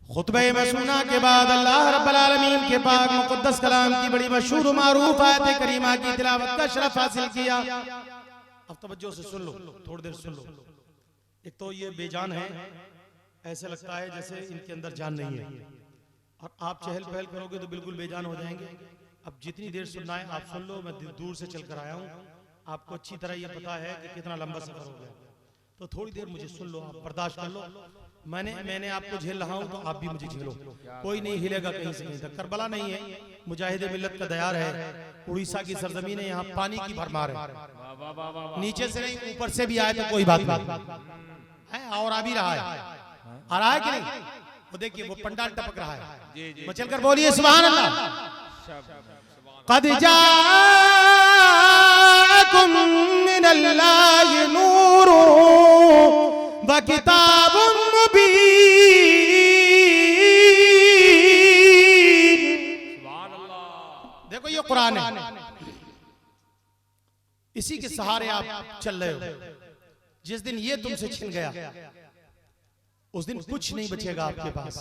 खुतबे मसूना के बाद अल्लाह रब्बुल आलमीन के पाक मुक़द्दस कलाम की बड़ी मशहूर मारूफ आयत करीमा की तिलावत का शरफ हासिल किया। अब तवज्जो से सुन लो, थोड़ी देर सुन लो। एक तो ये बेजान है, ऐसे लगता है जैसे इनके अंदर जान नहीं है, और आप चहल पहल करोगे तो बिल्कुल बेजान हो जाएंगे। अब जितनी देर सुनना है आप सुन लो। मैं दूर से चलकर आया हूँ, आपको अच्छी तरह ये पता है कि कितना लंबा सफर हो गया, तो थोड़ी देर मुझे सुन लो, आप बर्दाश्त कर लो। मैंने आपको झेल रहा हूँ तो आप भी मुझे झेलो। कोई नहीं हिलेगा कहीं से कहीं तक। करबला नहीं है, मुजाहिदे मिल्लत का दयार है, उड़ीसा की सरजमीन है, यहाँ पानी की भरमार है। नीचे से नहीं ऊपर से भी आए तो कोई बात नहीं है, और आ भी रहा है। आ रहा है कि नहीं? वो देखिए वो पंडाल टपक रहा है। मैं चलकर बोलिए सुभान अल्लाह। क़द जाअकुम मिनल्लाहि नूरुन व किताबुम मुबीन। देखो ये कुरान है, इसी के सहारे आप चल रहे हो। जिस दिन ये तुमसे छिन गया उस दिन कुछ नहीं बचेगा आपके पास।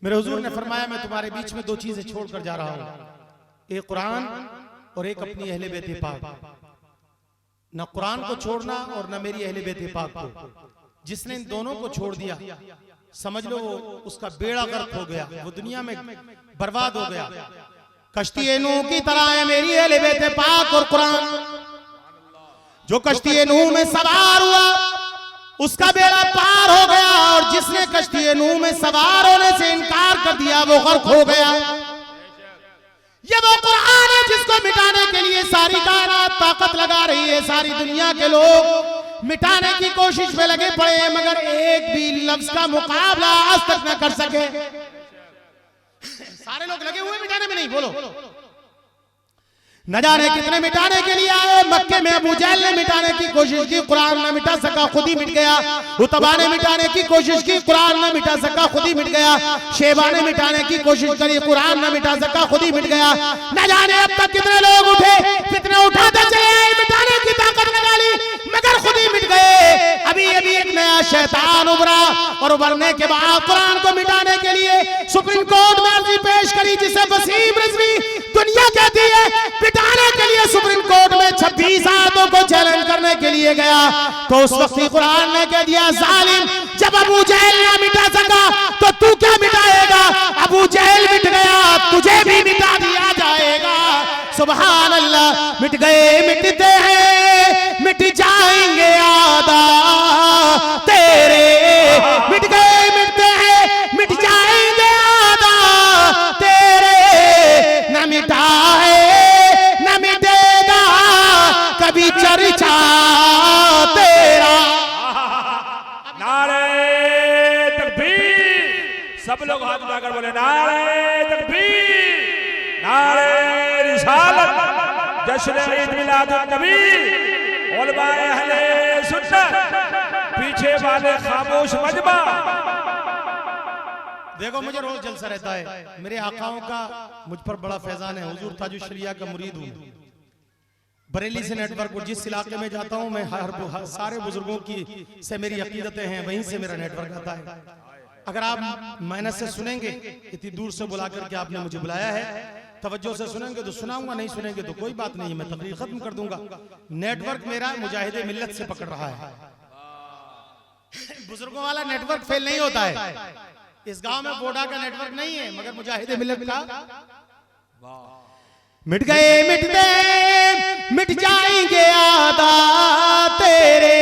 मेरे हुजूर ने फरमाया मैं तुम्हारे बीच में दो चीजें छोड़कर जा रहा हूं, एक कुरान और एक अपनी अहले बेत पाक। न कुरान को छोड़ना और न मेरी अहले बेत पाक को। जिसने इन दोनों को छोड़ दिया समझ लो उसका बेड़ा गर्क हो गया, वो दुनिया में बर्बाद हो गया। कश्ती नूह की तरह है मेरी अहले बेत पाक और कुरान। जो कश्ती नूह में सवार हुआ उसका बेड़ा पार हो गया, और जिसने कश्ती नूह में सवार होने से इनकार कर दिया वो गर्क हो गया। ये वो कुरान है जिसको मिटाने के लिए सारी कायनात ताकत लगा रही है। सारी दुनिया के लोग मिटाने की कोशिश में लगे पड़े हैं, मगर एक भी लफ्ज का मुकाबला आज तक न कर सके। सारे लोग लगे हुए मिटाने में, नहीं बोलो न जाने कितने मिटाने के लिए आए। मक्के में अबू जहल ने मिटाने की कोशिश की, कुरान न मिटा सका, खुद ही मिट गया। उतबा ने मिटाने की कोशिश की, कुरान न मिटा सका, खुद ही मिट गया। शेबा ने मिटाने की कोशिश करी, कुरान न मिटा सका, खुद ही मिट गया। न जाने अब तक कितने लोग उठे, कितने उठाते चले, मिटाने की ताकत लगा ली, मगर खुद ही मिट गए। अभी अभी एक नया शैतान उभरा, और उभरने के बाद कुरान को मिटाने के लिए सुप्रीम कोर्ट में अर्जी पेश करी, जिसे वसीम रिजवी दुनिया कहती है। मिटाने के लिए सुप्रीम कोर्ट में 26 आयतों को चैलेंज करने के लिए गया, तो उस वक्त कुरान ने कह दिया जालिम, जब अबू जहल ना मिटा सका तो तू क्या मिटाएगा? अबू जहल मिट गया, तुझे भी मिटा दिया जाएगा। सुभान अल्लाह। मिट गए मिटते हैं, मिट जाएंगे आदा तेरे। मिट गए मिटते हैं, मिट जाएंगे आदा तेरे। न मिटा है न मिटेगा कभी चर्चा तेरा। नारे तकबीर, सब लोग हाथ उठाकर बोले नारे तकबीर, नारे रिसालत, जश्न ईद मिलादुन नबी, उलमाए अहले सुन्नत, पीछे वाले खामोश मजमा। देखो मुझे रोज जलसा रहता है, मेरे आकाओं का मुझ पर बड़ा फैजान है। हुजूर ताजुश शरिया का मुरीद हूँ। बरेली से नेटवर्क, और जिस इलाके में जाता हूँ मैं हर सारे बुजुर्गों की से मेरी अकीदतें हैं, वहीं से मेरा नेटवर्क आता है। अगर आप मेहनत से सुनेंगे, इतनी दूर से बुला करके आपने मुझे बुलाया है, तवज्जो से सुनेंगे तो सुनाऊंगा, नहीं सुनेंगे तो कोई बात नहीं, मैं तकरीर खत्म कर दूंगा। नेटवर्क मेरा मुजाहिदे मिल्लत से पकड़ रहा है। बुजुर्गों वाला नेटवर्क फेल नहीं होता है। इस गांव में बोडा का नेटवर्क नहीं है, मगर मुजाहिदे मिल्लत का। मिट गए मिटते मिट जाएंगे आदा तेरे।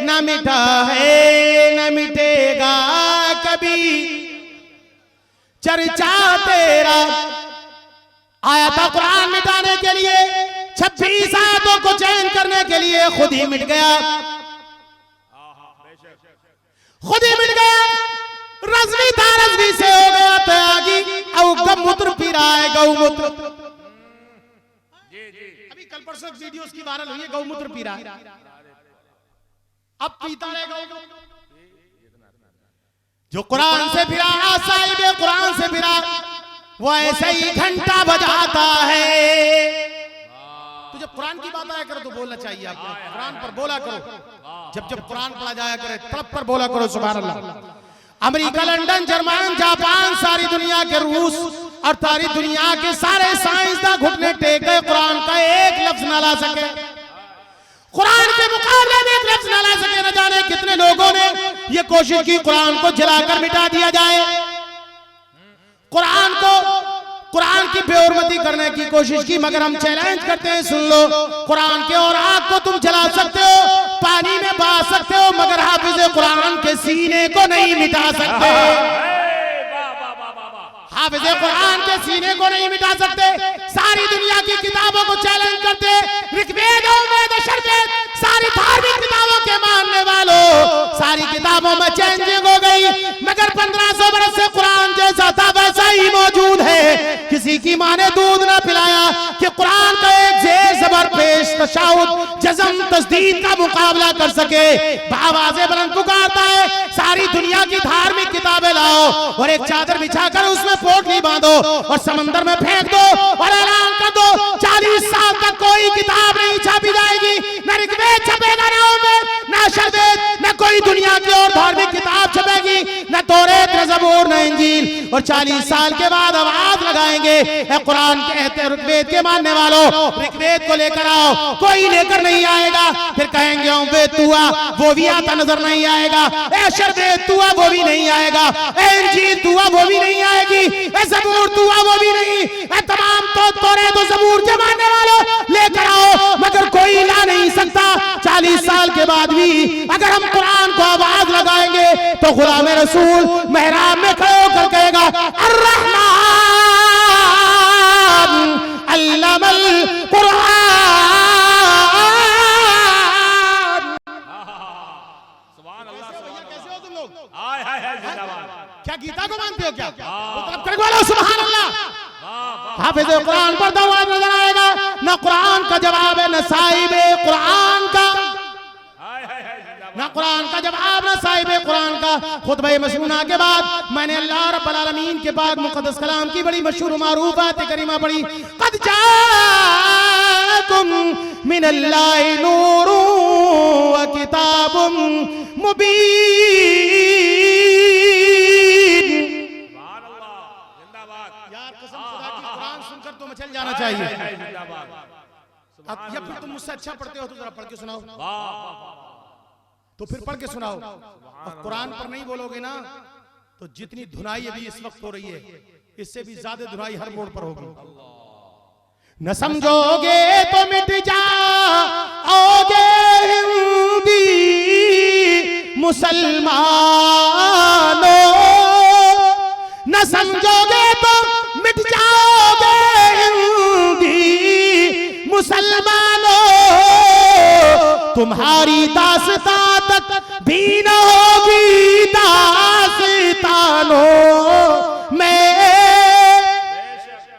न मिटा है न मिटेगा कभी चर्चा तेरा। आया था कुरान मिटाने के लिए, 26 आयतों को चैन करने के लिए, खुद ही मिट गया, खुद ही मिट गया। रज़वी था, रज़वी से हो गया त्यागी, अब गौमूत्र पी रहा है, गौमूत्र। अभी कल परसों वीडियोस की वायरल हुई है, गौमूत्र पी रहा है, अब पीता है गौमूत्र। जो कुरान से फिरा, साहिब कुरान से फिरा, वो ऐसे ही घंटा बजाता है। तो जब कुरान की बात आया करो तो बोलना चाहिए आपको, कुरान पर बोला करो। जब जब कुरान पढ़ा जाया करे तड़प पर बोला करो सुभान अल्लाह। अमेरिका, लंदन, जर्मन, जापान, सारी दुनिया के रूस और सारी दुनिया के सारे साइंसदान घुटने टेक गए, कुरान का एक लफ्ज ना ला सके, कुरान के मुकाबले में एक लफ्ज ना ला सके। न जाने कितने लोगों ने ये कोशिश की कुरान को जलाकर मिटा दिया जाए, कुरान की बेहुरमती करने की कोशिश की। मगर हम चैलेंज करते हैं, सुन लो, कुरान के और आग को तुम जला सकते हो, पानी में बहा सकते हो, मगर हाफिज कुरान के सीने को नहीं मिटा सकते। हाफिज कुरान के सीने को नहीं मिटा सकते। सारी दुनिया की किताबों को चैलेंज करते, ऋग्वेद, वेद, अथर्ववेद, सारी धार्मिक किताबों के मानने वालों, सारी किताबों में चेंजिंग हो गई, मगर 1500 बरस से कुरान जैसा था वैसा ही मौजूद है। किसी की माँ ने दूध ना पिलाया कि कुरान का एक जेर ज़बर पेश, तशाहुद, जज़म, तस्दीद का मुकाबला कर सके। आवाज़ें बुलंद पुकारता है, सारी दुनिया की धार्मिक किताबें लाओ और एक चादर बिछाकर उसमें पोटली बांधो और समंदर में फेंक दो और ऐलान कर दो 40 साल तक कोई किताब नहीं छापी जाएगी, न ऋग्वेद छपेगा, न ओवेद, न अथर्ववेद, न कोई दुनिया की और धार्मिक किताब छपेगी, न तौरात, न ज़बूर, न इंजील। और 40 साल के बाद आवाज लगाएंगे, कुरान कहते ऋग्वेद के मानने वालों, ऋग्वेद को लेकर आओ। कोई लेकर नहीं आएगा, फिर कहेंगे ओवेद तुआ, वो भी आता नजर नहीं आएगा, अथर्ववेद तुआ, वो भी नहीं आएगा, इंजील तुआ, वो भी नहीं आएगी, ज़बूर तुआ, वो भी नहीं। तमाम तो तौरात और ज़बूर के मानने वालों लेकर आओ, मगर कोई ला नहीं सकता। 40 साल के बाद भी अगर हम कुरान को आवाज लगाएंगे तो गुलाम रसूल मेहराब में खड़े होकर कहेगा, अर्रहमान अल्लमल कुरान। सुभान अल्लाह, कैसे हो तुम लोग? हाय हाय हाय, जिंदाबाद। क्या गीता को मानते हो क्या? सुभान अल्लाह। हाफिज कुरान पर दवाब नजर आएगा, न कुरान का जवाब है, न साहिबे कुरान का, न कुरान का जवाब, न साहिबे कुरान का। खुतबे मसनूना के बाद मैंने अल्लाह रब्बुल आलमीन के पाक मुक़द्दस कलाम की बड़ी मशहूर मारूफ आयत करीमा पढ़ी, क़द जाअकुम मिनल्लाहि नूरुन व किताबुम मुबीन। तो मचल जाना चाहिए। अब या फिर तुम मुझसे अच्छा पढ़ते हो तो जरा पढ़ के सुनाओ, तो फिर पढ़ के सुनाओ। और कुरान पर नहीं बोलोगे ना तो जितनी धुनाई अभी इस वक्त हो रही है, इससे भी ज्यादा धुनाई हर मोड़ पर होगी। न समझोगे तो मिट जाओगे हिंदी मुसलमानों, न समझोगे तो मिट जाओगे हिंदी मुसलमानों, तुम्हारी दास्तां तक भी न होगी दास्तानों में।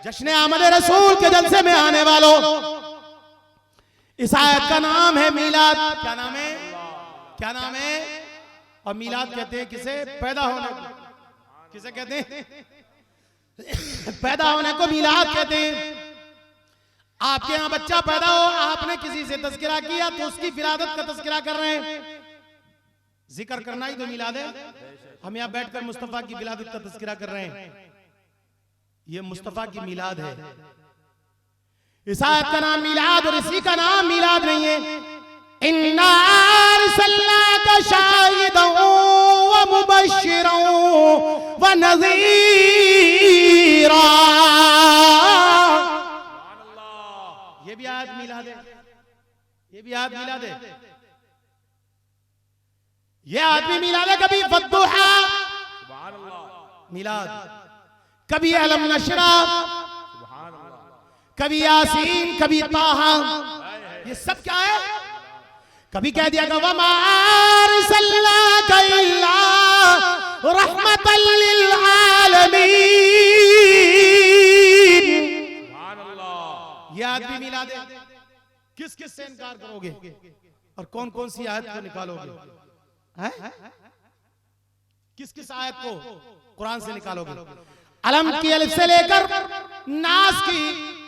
जश्न आमद रसूल के जलसे में आने वालों, इस आयत का नाम है मीलाद। क्या नाम है? क्या नाम है? और मीलाद कहते हैं किसे? पैदा होने को। किसे कहते हैं? पैदा होने को मीलाद कहते हैं। आपके यहाँ बच्चा पैदा हो, आपने किसी से तज़किरा किया तो उसकी विलादत का तज़किरा कर रहे हैं। जिक्र करना ही तो मीलाद है। हम यहाँ बैठकर मुस्तफा की विलादत का तज़किरा कर रहे हैं, ये मुस्तफा की मीलाद है। इस आयत का नाम मीलाद और इसी का नाम मीलाद नहीं है। इन्ना अरसलनाका शाहिदन व मुबश्शिरन व नज़ीरा। ये भी आयत मीलाद है, ये भी आयत मीलाद है, ये आदमी मीलाद है। कभी वद्दुहा मीलाद, कभी अलम नशरा, कभी यासीन, कभी ताहा। ये सब क्या है? कभी कह दिया वमा अरसलनाका इल्ला रहमतल लिल आलमीन। ये आदमी मिलाद है। किस किस से इनकार करोगे और कौन कौन सी आयत को निकालोगे? किस किस आयत को कुरान से निकालोगे? अलम की अलिफ से लेकर नास की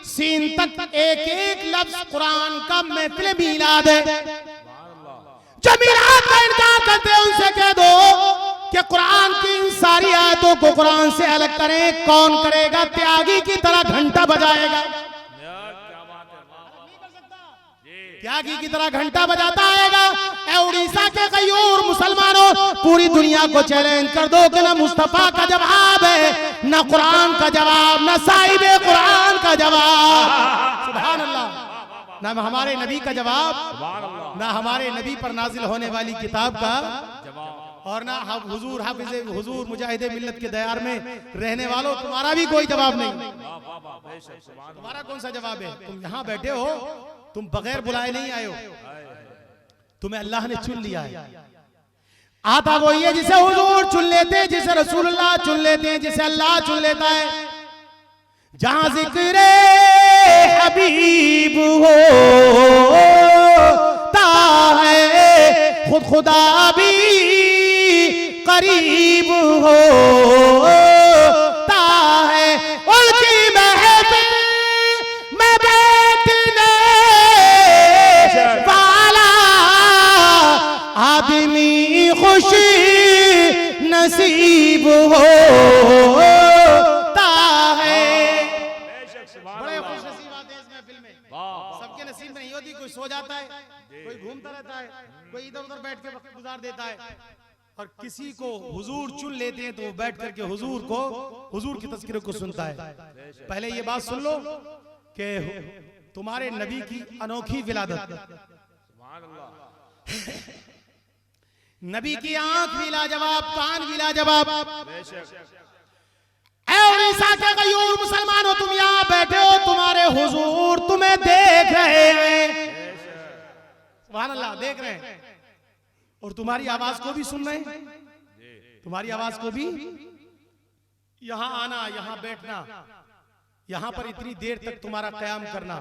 सीन तक एक एक लफ्ज कुरान का महफिल मीलाद है। जो मीलाद का इनकार करते हैं उनसे कह दो कि कुरान की इन सारी आयतों को कुरान से अलग करें। कौन करेगा? त्यागी की तरह घंटा बजाएगा, त्यागी की तरह घंटा बजाता आएगा। ए उड़ीसा के कई और मुसलमानों, पूरी दुनिया को चैलेंज कर दो कि ना मुस्तफा का जवाब है, ना कुरान का जवाब, ना साहिबे कुरान का जवाब, सुभान अल्लाह, ना हमारे नबी का जवाब, ना हमारे नबी पर नाजिल होने वाली किताब का और ना हम हुजूर हाफिज़े हुजूर मुजाहिदे मिल्लत के दयार में रहने वालों, तुम्हारा भी कोई जवाब नहीं। तुम्हारा कौन सा जवाब है? तुम यहाँ बैठे हो, तुम बगैर बुलाए नहीं आए हो, तुम्हें अल्लाह ने चुन लिया है। आता वही है जिसे हुजूर चुन लेते हैं, जिसे रसूलुल्लाह चुन लेते हैं, जिसे अल्लाह चुन लेता है। जहां जिक्र हबीब होता है, खुद खुदा भी करीब होता है। उनकी महफिल में बैठने वाला आदमी खुशी नसीब होता है। बड़े खुश नसीब आते हैं इस महफिल में, सबके नसीब में नहीं होती। कोई सो जाता है, कोई घूमता रहता है, कोई इधर उधर बैठ के वक्त गुजार देता है, और किसी को हुजूर चुन लेते हैं तो वो बैठ करके हुजूर की तज़किरे को सुनता है। पहले ये बात सुन लो कि तुम्हारे नबी की अनोखी विलादत, नबी की आंख भी लाजवाब, कान भी लाजवाब। उड़ीसा के गयूर मुसलमानों, तुम यहाँ बैठे हो, तुम्हारे हुजूर तुम्हें देख रहे हैं, सुभान अल्लाह, देख रहे हैं, और तुम्हारी आवाज को भी सुन रहे हैं, तुम्हारी आवाज को भी। यहां आना, यहां बैठना, यहां पर इतनी देर तक तुम्हारा कयाम करना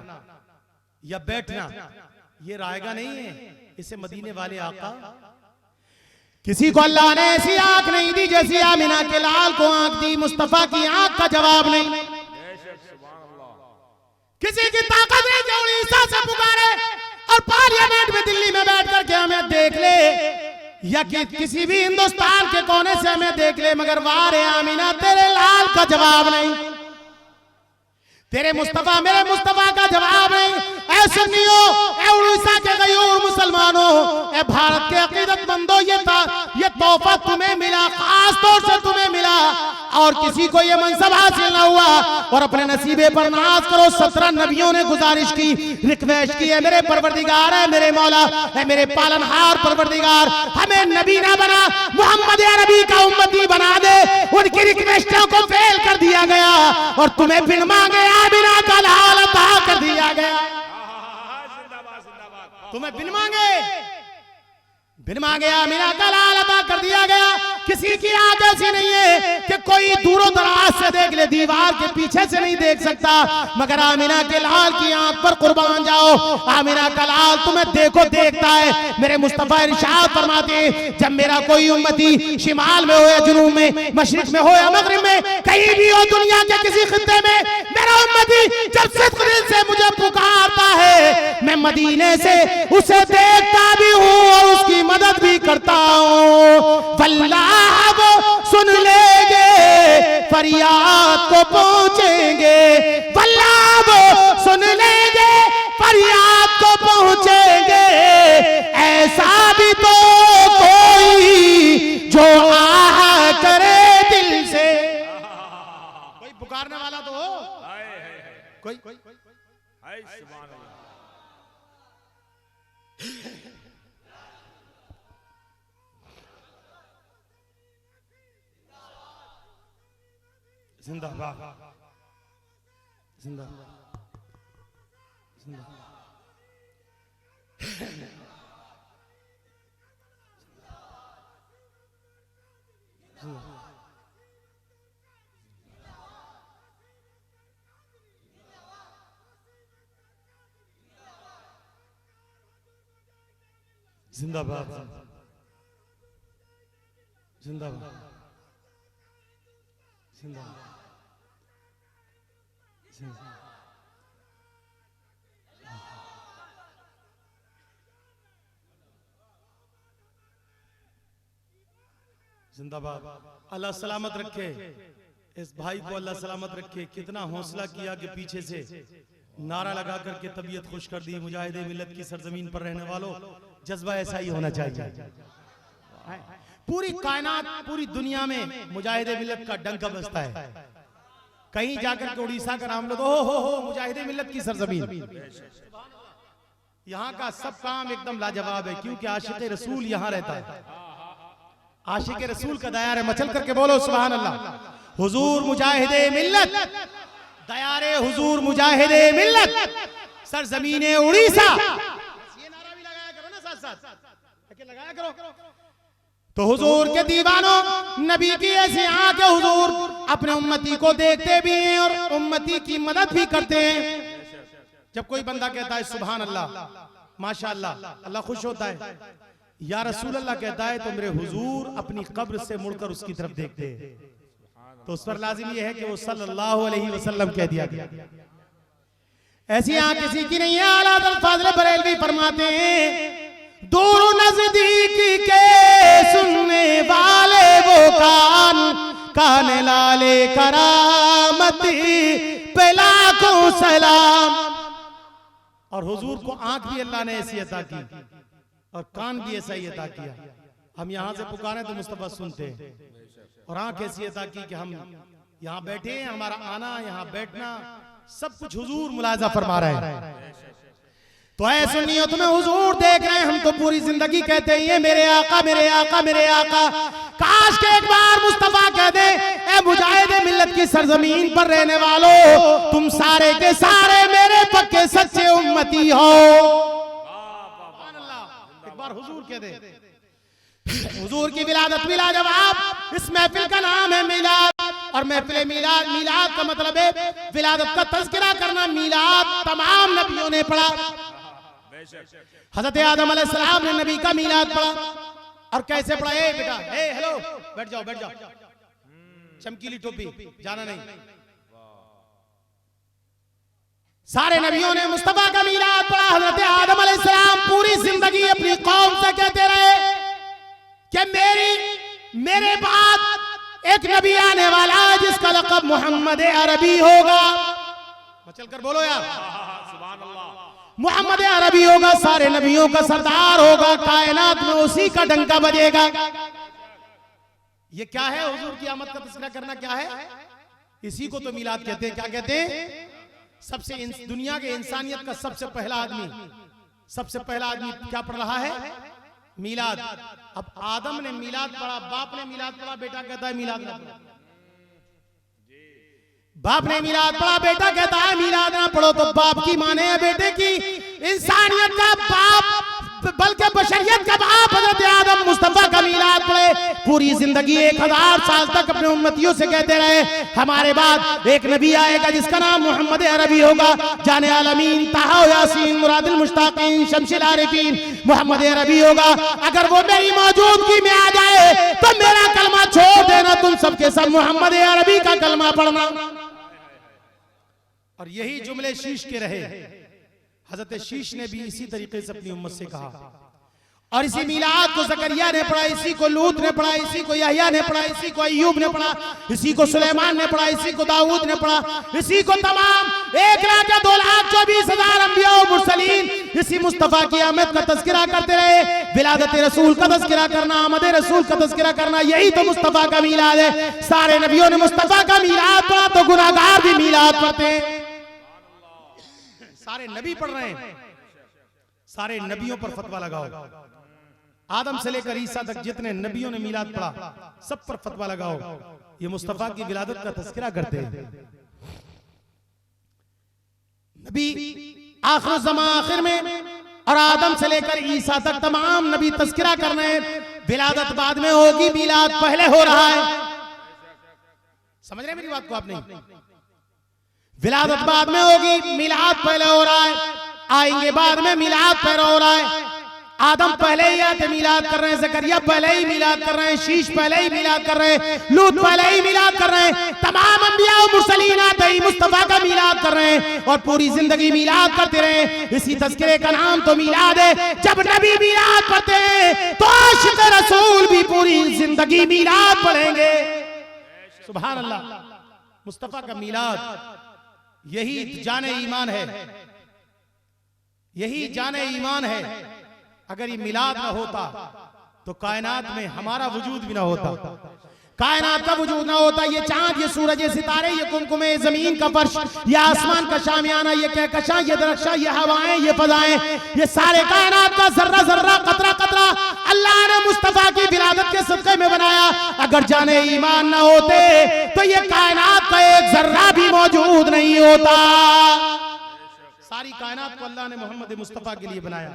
या बैठना, ये रायगा नहीं है। इसे मदीने वाले आका, किसी को अल्लाह ने ऐसी आंख नहीं दी जैसी आमिना के लाल को आंख दी। मुस्तफा की आंख का जवाब नहीं, किसी की ताकत नहीं जो उड़ीसा से पुकारे और पार्लियामेंट में दिल्ली में बैठ करके हमें देख ले, या कि किसी भी हिंदुस्तान के कोने से हमें देख ले, मगर वारे आमीना तेरे लाल का जवाब नहीं, तेरे मुस्तफा मेरे मुस्तफा का जवाब नहीं। ऐ सुन्नियों, ऐ उड़ीसा के गयूर मुसलमानों, ऐ भारत के अकीदतमंदों, ये तोहफा तुम्हें मिला, खास तौर से तुम्हें मिला, और किसी को ये मनसब हासिल ना हुआ। और अपने नसीबे पर नाज करो। 17 नबियों ने गुजारिश की, रिक्वेस्ट की है, मेरे परवरदिगार है, मेरे मौला है, मेरे पालनहार परवरदिगार, हमें नबी ना बना, मोहम्मद अरबी का उम्मती बना दे। उनकी रिक्वेस्टों को फेल कर दिया गया और तुम्हें बिन मांगे आमिना का लाल अता कर दिया गया। तुम्हें बिन मांगे आमिना का लाल अता कर दिया गया। किसी की आंख ऐसी नहीं है कि कोई दूरों दराज से देख ले, दीवार के पीछे से नहीं देख सकता, मगर आमिना के लाल की आंख पर कुर्बान जाओ। आमिना का लाल तुम्हें देखो, देखता है। मेरे मुस्तफा इरशाद फरमाते हैं, जब मेरा कोई उम्मती शिमाल में हो या जुनूब में, मशरिक में हो या मगरिब में, कहीं भी हो दुनिया के किसी खित्ते में, मेरा उम्मती जब सिद्क़ दिल से मुझे पुकारता है, मैं मदीने से उसे देखता भी हूँ और उसकी मदद भी करता हूँ। वल्लाह वो सुन लेंगे, फरियाद को पहुंचेंगे, वल्लाह वो सुन लेंगे, फरियाद को पहुंचेंगे। ऐसा भी तो कोई जो आह करे दिल से, कोई पुकारने वाला तो हो, कोई जिंदाबाद, जिंदाबाद, जिंदाबाद, जिंदाबाद, जिंदाबाद, जिंदाबाद, जिंदाबाद। अल्लाह सलामत रखे इस भाई को, अल्लाह सलामत रखे। कितना हौसला किया कि पीछे से नारा लगा करके तबीयत खुश कर दी। मुजाहिदे मिल्लत की सरजमीन पर रहने वालों, जज्बा ऐसा ही होना चाहिए। पूरी कायनात, पूरी दुनिया में मुजाहिदे मिल्लत का डंका बजता है। कहीं जाकर के उड़ीसा का नाम लो तो हो मुजाहिदे मिल्लत की सरजमीन। यहाँ का सब काम एकदम लाजवाब है, क्योंकि आशिक रसूल यहाँ रहता है। आशिक रसूल का दयार है। मचल करके बोलो सुभान अल्लाह। हुजूर मुजाहिदे मिल्लत, दयारे हुजूर मुजाहिदे मिल्लत, सरजमीने उड़ीसा। ये नारा भी लगाया करो ना, साथ साथ लगाया करो। तो हुजूर के दीवानों, नबी की ऐसी आंखें, हुजूर अपने उम्मती को देखते भी हैं और उम्मती की मदद भी करते हैं। जब कोई बंदा कहता है सुभान अल्लाह, माशाअल्लाह, अल्लाह खुश होता है। या रसूल अल्लाह कहता है तो मेरे हुजूर अपनी कब्र से मुड़कर उसकी तरफ देखते हैं। तो उस पर लाजिम यह है कि वो सल्लल्लाहु अलैहि वसल्लम कह दिया गया। ऐसी आंख किसी की नहीं है। आला हज़रत फाज़िल बरेलवी फरमाते हैं, दूर नजदीक के सुनने वाले वो कान लाले करामती पे लाखों सलाम। और हुजूर को आंख भी अल्लाह ने ऐसी अता की और कान भी ऐसा ही अता किया। हम यहाँ से पुकारें तो मुस्तफा सुनते हैं, और आंख ऐसी अता की कि हम यहाँ बैठे हैं, हमारा आना, यहाँ बैठना, सब कुछ हुजूर मुलाजा फरमा रहे हैं। तो ऐ सुन्नियों, तुम्हें हुजूर देख रहे हैं, हम तो पूरी जिंदगी कहते ही है मेरे आका, मेरे आका, मेरे आका। काश के एक बार मुस्तफा कह दे, ए मुजाहिदे मिल्लत की सरजमीन पर रहने वालों, तुम सारे के सारे मेरे पक्के सच्चे उम्मती हो। एक बार हुजूर कह दे। हुजूर की विलादत मिला जवाब। इस महफिल का नाम है मिलाद, और महफिल मिलाद, मिलाद का मतलब है विलादत का तज़किरा करना। मिलाद तमाम नबियों ने पढ़ा। हज़रत आदम अलैहिस्सलाम ने नबी का मिलाद पढ़ा। और कैसे पढ़ा? ए बेटा, ए हेलो, बैठ जाओ, बैठ जाओ, चमकीली टोपी, जाना नहीं। सारे नबियों ने मुस्तफा का मिलाद पढ़ा। हज़रत आदम अलैहिस्सलाम पूरी जिंदगी अपनी कौम से कहते रहे कि मेरे बाद एक नबी आने वाला है जिसका लक़ब मोहम्मद अरबी होगा। चल कर बोलो यार, सुभान अल्लाह। मोहम्मद अरबी होगा, सारे नबियों का सरदार होगा, कायनात में उसी का डंका बजेगा। ये क्या है? हुजूर की आमद का तज़किरा करना क्या है? इसी को तो मिलाद कहते हैं। क्या कहते हैं? सबसे दुनिया के इंसानियत का सबसे पहला आदमी क्या पढ़ रहा है? मिलाद। अब आदम ने मिलाद पढ़ा, बाप ने मिलाद पढ़ा, बेटा कहता है मिलाद ना पढ़ो। बाप ने मिलाद पढ़ा, बेटा कहता है मिलाद ना पढ़ो। तो बाप की माने है बेटे की, इंसानियत का बाप बल्कि बशरियत का बाप हज़रत आदम मुस्तफा का मिलाद पढ़े। पूरी जिंदगी 1000 साल तक अपने उम्मतियों से कहते रहे हमारे बाद एक नबी आएगा जिसका नाम मोहम्मद अरबी होगा। जाने आलमीन, ताहा यासीन, मुरादिल मुश्ताकीन, शमशिल आरिफीन, मोहम्मद अरबी होगा। अगर वो मेरी मौजूदगी में आ जाए तो मेरा कलमा छोड़ देना, तुम सबके सब मोहम्मद अरबी का कलमा पढ़ना। और यही जुमले शीश के रहे। हजरत शीश ने भी इसी तरीके से अपनी उम्मत से कहा। और इसी मिलाद को ज़करिया ने पढ़ा, इसी को लूत ने पढ़ा, इसी को यहया ने पढ़ा, इसी को अय्यूब ने पढ़ा, इसी को सुलेमान ने पढ़ा, इसी को दाऊद ने पढ़ा, इसी को तमाम 1,02,24,000 अंबिया और मुरसलीन इसी मुस्तफा की आमद का तज़किरा करते रहे। विलादत रसूल का तज़किरा करना, आमद रसूल का तज़किरा करना, यही तो मुस्तफा का मिलाद है। सारे नबियों ने मुस्तफा का मिलाद पढ़ा तो गुनाहगार भी मिलाद पढ़ते हैं। सारे नबी पढ़ रहे हैं, सारे नबियों पर फतवा लगाओ। आदम से लेकर ईसा तक जितने नबियों ने मिलाद पढ़ा सब पर फतवा लगाओ। ये मुस्तफा की विलादत का तज़किरा करते हैं। नबी आखिर ज़मां आखिर में, और आदम से लेकर ईसा तक तमाम नबी तज़किरा कर रहे हैं। विलादत बाद में होगी, मिलाद पहले हो रहा है। समझ रहे मेरी बात को आप? नहीं, विलादत बाद में होगी, मिलाद पहले हो रहा है। आएंगे बाद में, मिलाद पहले हो रहा है। आदम पहले ही आके मिलाद कर रहे हैं, ज़करिया पहले ही मिलाद कर रहे हैं, शीश पहले ही मिलाद कर रहे हैं, लूत पहले ही मिलाद कर रहे हैं, तमाम अंबिया और मुरसलीन आते ही मुस्तफा का मीलाद कर रहे हैं और पूरी जिंदगी मीलाद करते रहे। इसी तज़किरे का नाम तो मीलाद है। जब नबी मीलाद पढ़ते हैं तो आशिक रसूल भी पूरी जिंदगी मीलाद पढ़ेंगे। सुभान अल्लाह। मुस्तफा का मीलाद यही जाने ईमान है, यही जाने ईमान है। अगर ये मिलाद ना होता तो कायनात में हमारा वजूद भी ना होता, कायनात का वजूद ना होता। ये चांद, ये सूरज, ये सितारे, ये कुमकुमे, जमीन का फर्श, ये आसमान का शामियाना, ये कहकशां, ये दरख्शां, ये हवाएं, ये फजाएं, ये सारे कायनात का जर्रा जर्रा, कतरा कतरा अल्लाह ने मुस्तफा की विलादत के सदक़े में बनाया। अगर जाने ईमान ना होते तो ये कायनात का एक जर्रा भी मौजूद नहीं होता। सारी कायनात को अल्लाह ने मोहम्मद मुस्तफा के लिए बनाया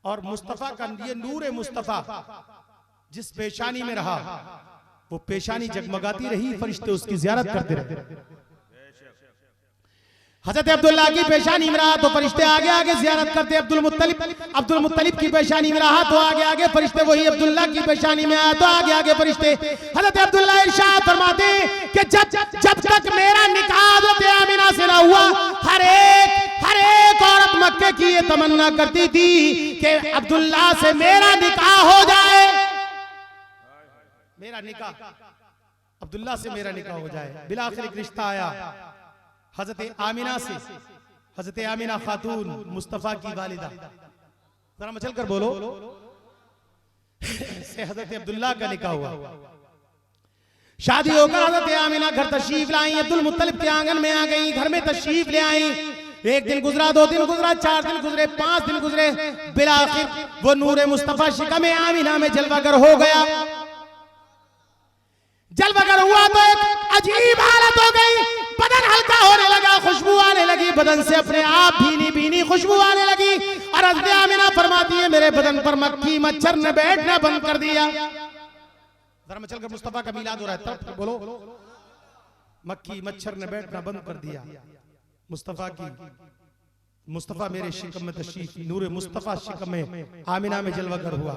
और मुस्तफा का ये नूर मुस्तफा जिस पेशानी में रहा वो पेशानी जगमगाती रही, फरिश्ते उसकी ज़ियारत करते रहे। हजरत अब्दुल्ला की पेशानी में रहा तो फरिश्ते आगे आगे ज़ियारत करते। अब्दुल मुत्तलिब की पेशानी में रहा तो आगे आगे फरिश्ते, वही अब्दुल्ला की पेशानी में आया तो आगे आगे फरिश्ते। हजरत अब्दुल्ला इरशाद फरमाते कि जब तक मेरा निकाह हजरत आमिना से ना हुआ, हर एक औरत मक्के की ये तमन्ना करती थी कि अब्दुल्ला से मेरा निकाह हो जाए, मेरा निकाह अब्दुल्ला से मेरा निकाह हो जाए। बिलाखिर एक रिश्ता आया हजरत आमिना से, हजरत आमिना खातून मुस्तफा की वालिदा, जरा मचल कर बोलो, से हजरत अब्दुल्ला का निकाह हुआ। शादी होकर हजरत आमिना घर तशरीफ लाई, अब्दुल मुत्तलिब के आंगन में आ गई, घर में तशरीफ ले आई। एक दिन गुजरा, 2 दिन गुजरा, 4 दिन गुजरे, 5 दिन गुजरे, बिलाखिर वो नूरे मुस्तफा शिकम आमिना में जलवागर हो गया। जलवागर हुआ तो एक अजीब हालत हो गई, बदन हल्का होने लगा, खुशबू आने लगी बदन से, अपने आप भीनी भीनी खुशबू आने लगी। और हज़रत आमिना फरमाती है मेरे बदन पर मक्खी मच्छर ने बैठना बंद कर दिया। जरा चल कर मुस्तफा का मीलाद हो रहा है, तब बोलो, मक्खी मच्छर ने बैठना बंद कर दिया। मुस्तफा मेरे शिकम में तशरीफ, नूरे मुस्तफा शिकम में आमिना में जलवागर हुआ।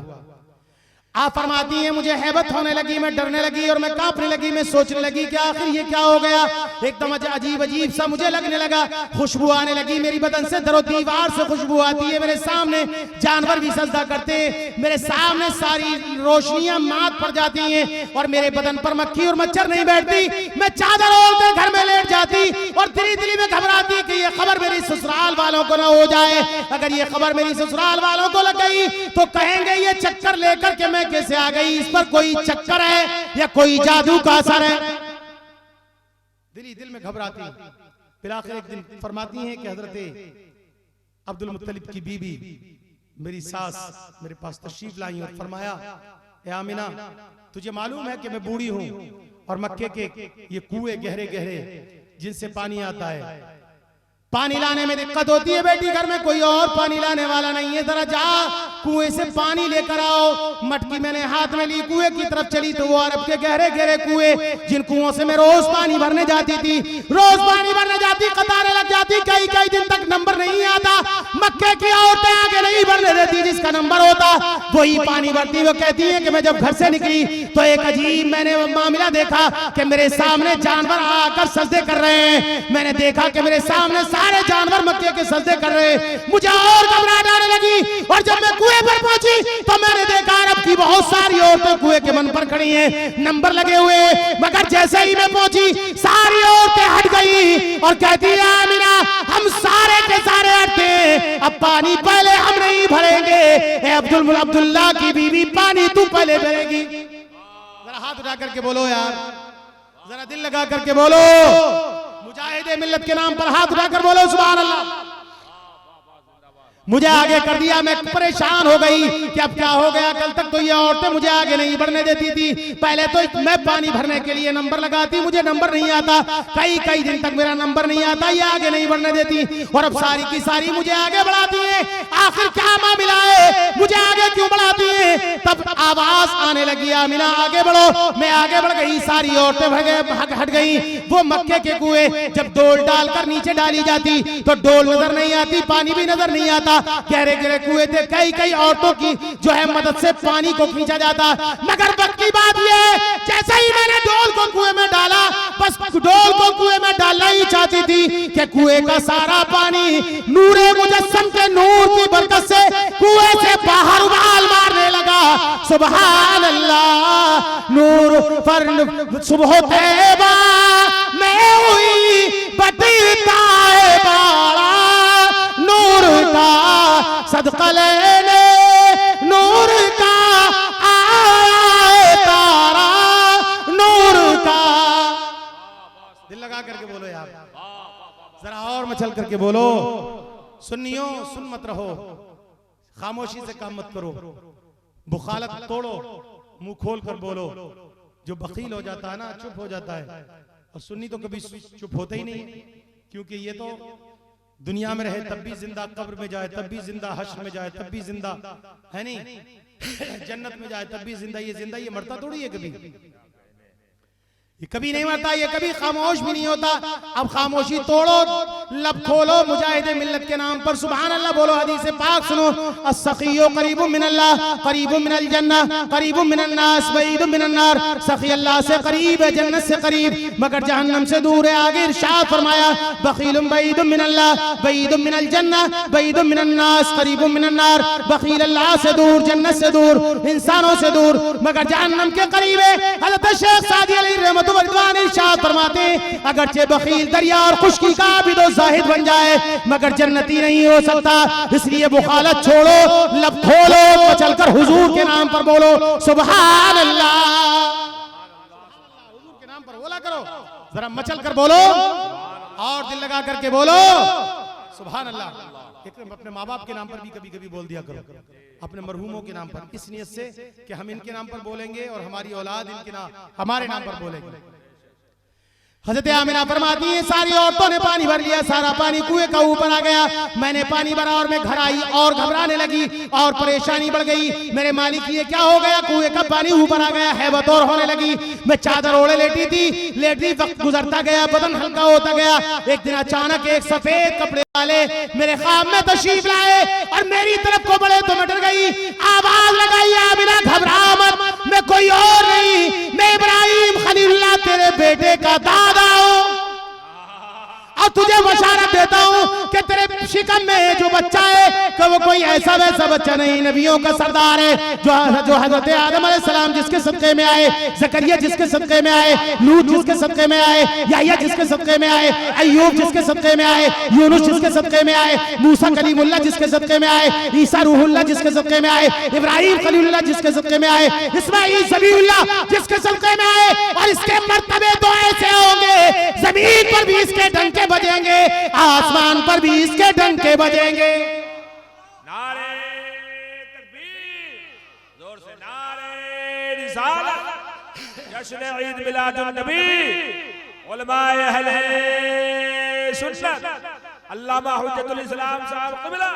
आप फरमाती हैं मुझे हैबत होने लगी, मैं डरने लगी और मैं कांपने लगी, मैं सोचने लगी कि आखिर ये क्या हो गया। एकदम अजीब अजीब सा मुझे लगने लगा, खुशबू आने लगी मेरी बदन से, दरो दीवार से खुशबू आती है। मेरे सामने जानवर भी सजदा करते हैं, मेरे सामने सारी रोशनियां मात पड़ जाती हैं और मेरे बदन पर मक्खी और मच्छर नहीं बैठती। मैं चादर ओढ़कर घर में लेट जाती और दिली दिली में घबराती कि ये खबर मेरी ससुराल वालों को ना हो जाए। अगर ये खबर मेरी ससुराल वालों को लग गई तो कहेंगे ये चक्कर लेकर के मैं कैसे आ गई, इस पर कोई चक्कर है या कोई जादू का असर है। दिली दिल में घबराती। फिर आखिर एक दिन फरमाती हैं कि हजरत अब्दुल मुत्तलिब की बीबी मेरी सास मेरे पास तशरीफ लाई और फरमाया, ए आमिना तुझे मालूम है कि मैं बूढ़ी हूं और मक्के के ये कुएं गहरे गहरे जिनसे पानी आता है, पानी लाने में दिक्कत होती है बेटी, घर में कोई और पानी लाने वाला नहीं है, जरा जा कुएं से पानी लेकर आओ। मटकी मैंने हाथ में ली, कुएं की तरफ चली तो वो अरब के गहरे गहरे कुएं, जिन कुओं से मैं रोज पानी भरने जाती थी, रोज पानी भरने जाती, कतारें लग जाती, कई कई दिन तक नंबर नहीं आता। मक्के की औरतें आगे नहीं भरने देती, जिसका नंबर होता वही पानी भरती। वो कहती है कि मैं जब घर से निकली तो एक अजीब मैंने मामला देखा कि मेरे सामने जानवर आकर सजदे कर रहे हैं। मैंने देखा कि मेरे सामने सारे जानवर मक्के के सजदे कर रहे हैं। मुझे और घबराहट आने लगी और जब मैं कुएं पर पहुंची तो मैंने देखा अरब की बहुत सारी औरतें कुएं के मन पर खड़ी हैं, नंबर लगे हुए। मगर जैसे ही मैं पहुंची सारी औरतें हट गई और कहती है आमिना हम सारे के सारे हटते हैं, अब पानी पहले हम नहीं भरेंगे। अब्दुल्ला की बीवी पानी तू पहले भरेगी। जरा हाथ उठा करके बोलो यार, जरा दिल लगा करके बोलो, मुजाहिदे मिल्लत के नाम पर हाथ उठाकर बोलो सुभान अल्लाह। मुझे आगे कर दिया, मैं परेशान हो गई कि अब क्या हो गया। कल तक तो ये औरतें मुझे आगे नहीं बढ़ने देती थी, पहले तो मैं पानी भरने के लिए नंबर लगाती, मुझे नंबर नहीं आता, कई कई दिन तक मेरा नंबर नहीं आता, ये आगे नहीं बढ़ने देती और अब सारी की सारी मुझे आगे बढ़ाती है। आखिर क्या मामला है, मुझे आगे क्यों बढ़ाती है। तब आवाज आने लगी आमिना आगे बढ़ो। मैं आगे बढ़ गई, सारी औरतें हट गई। वो मक्के के कुएं जब डोल डालकर नीचे डाली जाती तो डोल नजर नहीं आती, पानी भी नजर नहीं आता, गहरे गहरे कुएं थे, कई कई औरतों की जो है मदद से पानी को खींचा जाता। मगर वक्त की बात यह है, जैसे ही मैंने डोल को कुएं में डाला चाहती थी कि कुएं का सारा पानी नूरे मुजस्सम के नूर की बरकत से कुएं से बाहर उबाल मारने लगा। सुभान अल्लाह। नूर पर सुबह तैबा मैं हुई बदलता है बाड़ा, नूर का सदका लेने नूर का आया तारा, नूर का। दिल लगा करके बोलो यार, जरा और मचल करके बोलो। सुन्नियों सुन मत रहो, खामोशी से काम मत करो, बुखालत तोड़ो, मुंह खोल कर बोलो। जो बखील हो जाता है ना चुप हो जाता है, और सुन्नी तो कभी चुप होता ही नहीं, क्योंकि ये तो दुनिया में रहे तब भी जिंदा, कब्र में जाए तब भी जिंदा, हश्र में जाए तब भी जिंदा, है नहीं, जन्नत में जाए तब भी जिंदा। ये मरता थोड़ी है कभी, ये कभी नहीं मरता, ये कभी खामोश भी नहीं होता। अब खामोशी तोड़ो, लब खोलो, मुजाहिदे मिल्लत के नाम पर सुभान अल्लाह बोलो। हदीस पाक सुनो, अस्सखियो करीबुम मिनल्लाह करीबुम मिनल जन्नह करीबुम मिनन नास बईदुम मिनन नार। सखी अल्लाह से करीब है, जन्नत से करीब, मगर जहन्नम से दूर है। आगे इरशाद फरमाया, बखीलुम बईदुम मिनल्लाह बईदुम मिनल जन्नह बईदुम मिनन नास करीबुम मिनन नार। बखील अल्लाह से दूर, जन्नत से दूर, इंसानों से दूर, मगर जहन्नम के करीब है। हज़रत शेख सादी अलैहि रहमतुल्लाह इरशाद फरमाते, अगरचे बखील दरिया और खुशकी का भी तो जाहिद बन जाए, मगर जन्नती नहीं हो सकता। इसलिए बुखालत छोड़ो, लब खोलो, चलकर हुजूर के नाम पर बोलो सुभान अल्लाह। हुजूर के नाम पर बोला करो, जरा मचल कर बोलो और दिल लगा करके बोलो सुभान अल्लाह। अपने माँ बाप के नाम पर भी कभी कभी बोल दिया करो, अपने मरहूमों के नाम पर, इस नियत से कि हम इनके नाम पर बोलेंगे और हमारी औलाद इनके नाम हमारे नाम पर बोलेंगे। हज़रत आमिना फरमाती है, सारी औरतों ने पानी भर लिया, सारा पानी कुएं का ऊपर आ गया। मैंने पानी भरा और मैं घर आई और घबराने लगी और परेशानी बढ़ गई। मेरे मालिक ये क्या हो गया, कुएं का पानी ऊपर आ गया, हैबत और होने लगी। मैं चादर ओढ़े लेटी थी, लेटी वक्त गुजरता गया, बदन हल्का होता गया। एक दिन अचानक एक सफेद कपड़े वाले मेरे ख्वाब में तशरीफ लाए और मेरी तरफ को बढ़े तो मैं डर गई। आवाज लगाई, आमिना घबरा मत, मैं कोई और नहीं, मैं इब्राहिम खलीलुल्लाह तेरे बेटे का दादा हूं, और तुझे बशारत देता हूं कि तेरे शिकम में जो बच्चा है कि वो कोई ऐसा वैसा बच्चा नहीं, नबियों का सरदार है, जो हजरत आदम अलैहिस्सलाम जिसके सदक़े में आए, ज़करिया जिसके सदक़े में आए, लूत जिसके सदक़े में आए, याह्या जिसके सदक़े में आए, अय्यूब जिसके सदक़े में आए, यूनुस जिसके सदक़े में आए, मूसा कलीमुल्लाह जिसके सदक़े में आए, ईसा रूहुल्लाह जिसके सदक़े में आए, इब्राहिम खलीलुल्लाह जिसके सदक़े में आए, इस्माईल ज़बीहुल्लाह जिसके सदक़े में आए। और इसके मर्तबे तो ऐसे होंगे, जमीन पर भी इसके डंके बजेंगे, आसमान पर भी इसके डंके बजेंगे। नारे तकबीर, जोर से नारे रिसालत, जश्न ईद मिलादुन नबी, उलमाए अहले सुन्नत, अल्लामा हुज्जतुल इस्लाम साहब क़िबला